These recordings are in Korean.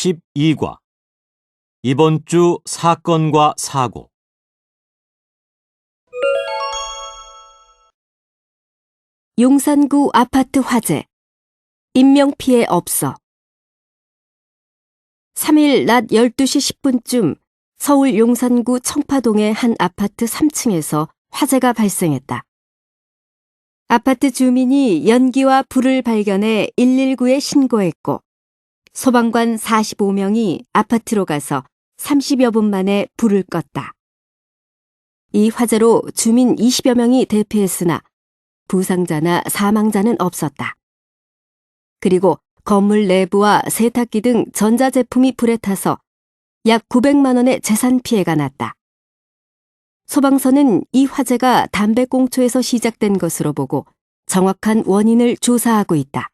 제12과 이번 주 사건과 사고. 용산구 아파트 화재. 인명피해 없어. 3일 낮 12시 10분쯤 서울 용산구 청파동의 한 아파트 3층에서 화재가 발생했다. 아파트 주민이 연기와 불을 발견해 119에 신고했고 소방관 45명이 아파트로 가서 30여 분 만에 불을 껐다. 이 화재로 주민 20여 명이 대피했으나 부상자나 사망자는 없었다. 그리고 건물 내부와 세탁기 등 전자제품이 불에 타서 약 900만 원의 재산 피해가 났다. 소방서는 이 화재가 담배꽁초에서 시작된 것으로 보고 정확한 원인을 조사하고 있다.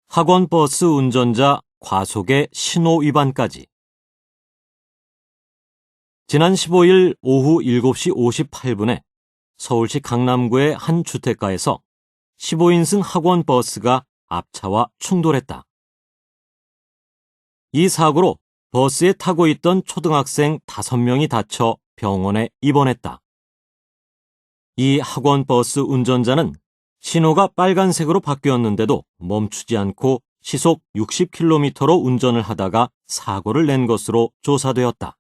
학원버스 운전자 과속의 신호 위반까지. 지난 15일 오후 7시 58분에 서울시 강남구의 한 주택가에서 15인승 학원버스가 앞차와 충돌했다. 이 사고로 버스에 타고 있던 초등학생 5명이 다쳐 병원에 입원했다. 이 학원버스 운전자는 신호가 빨간색으로 바뀌었는데도 멈추지 않고 시속 60km로 운전을 하다가 사고를 낸 것으로 조사되었다.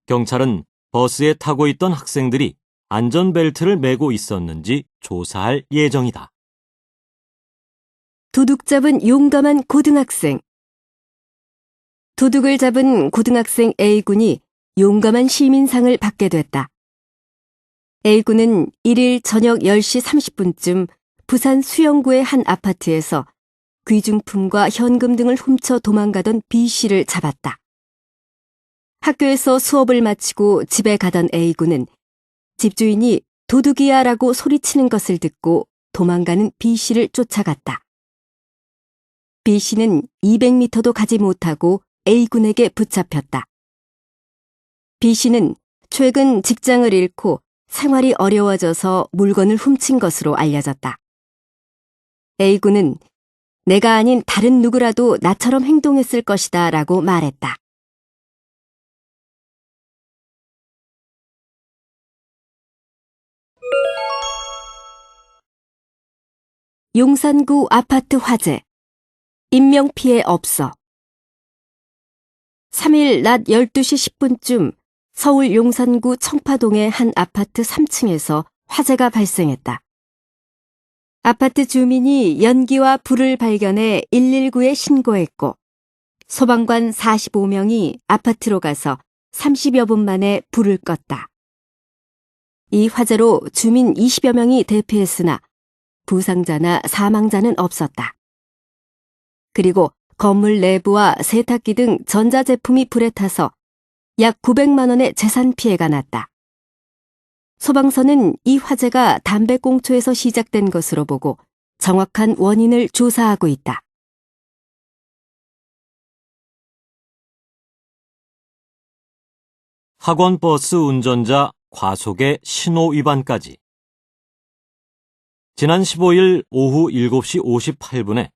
경찰은 버스에 타고 있던 학생들이 안전벨트를 매고 있었는지 조사할 예정이다. 도둑 잡은 용감한 고등학생. 도둑을 잡은 고등학생 A군이 용감한 시민상을 받게 됐다. A군은 1일 저녁 10시 30분쯤 부산 수영구의 한 아파트에서 귀중품과 현금 등을 훔쳐 도망가던 B씨를 잡았다. 학교에서 수업을 마치고 집에 가던 A군은 집주인이 도둑이야 라고 소리치는 것을 듣고 도망가는 B씨를 쫓아갔다. B씨는 200m도 가지 못하고 A군에게 붙잡혔다. B씨는 최근 직장을 잃고 생활이 어려워져서 물건을 훔친 것으로 알려졌다. A군은 내가 아닌 다른 누구라도 나처럼 행동했을 것이다 라고 말했다. 용산구 아파트 화재. 인명피해 없어. 3일 낮 12시 10분쯤 서울 용산구 청파동의 한 아파트 3층에서 화재가 발생했다. 아파트 주민이 연기와 불을 발견해 119에 신고했고 소방관 45명이 아파트로 가서 30여 분 만에 불을 껐다. 이 화재로 주민 20여 명이 대피했으나 부상자나 사망자는 없었다. 그리고 건물 내부와 세탁기 등 전자제품이 불에 타서 약 900만 원의 재산 피해가 났다. 소방서는 이 화재가 담배꽁초에서 시작된 것으로 보고 정확한 원인을 조사하고 있다. 학원버스 운전자 과속의 신호 위반까지. 지난 15일 오후 7시 58분에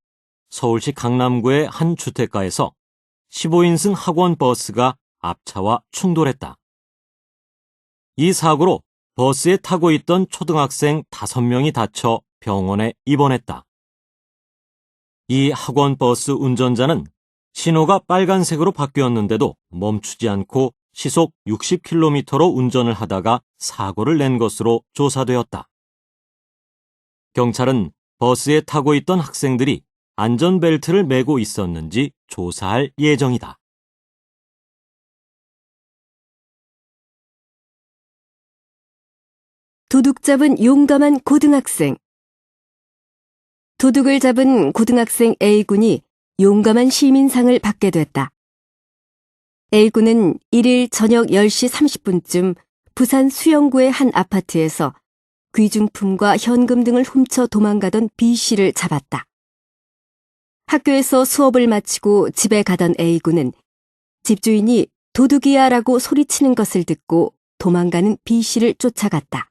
서울시 강남구의 한 주택가에서 15인승 학원버스가 앞차와 충돌했다. 이 사고로 버스에 타고 있던 초등학생 5명이 다쳐 병원에 입원했다. 이 학원버스 운전자는 신호가 빨간색으로 바뀌었는데도 멈추지 않고 시속 60km로 운전을 하다가 사고를 낸 것으로 조사되었다. 경찰은 버스에 타고 있던 학생들이 안전벨트를 매고 있었는지 조사할 예정이다. 도둑 잡은 용감한 고등학생. 도둑을 잡은 고등학생 A군이 용감한 시민상을 받게 됐다. A군은 1일 저녁 10시 30분쯤 부산 수영구의 한 아파트에서 귀중품과 현금 등을 훔쳐 도망가던 B씨를 잡았다. 학교에서 수업을 마치고 집에 가던 A군은 집주인이 도둑이야 라고 소리치는 것을 듣고 도망가는 B씨를 쫓아갔다.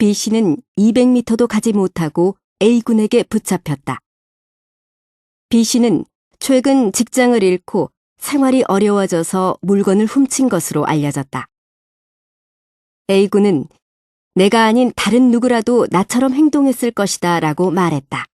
B씨는 200m도 가지 못하고 A군에게 붙잡혔다. B 씨는 최근 직장을 잃고 생활이 어려워져서 물건을 훔친 것으로 알려졌다. A군은 내가 아닌 다른 누구라도 나처럼 행동했을 것이다 라고 말했다.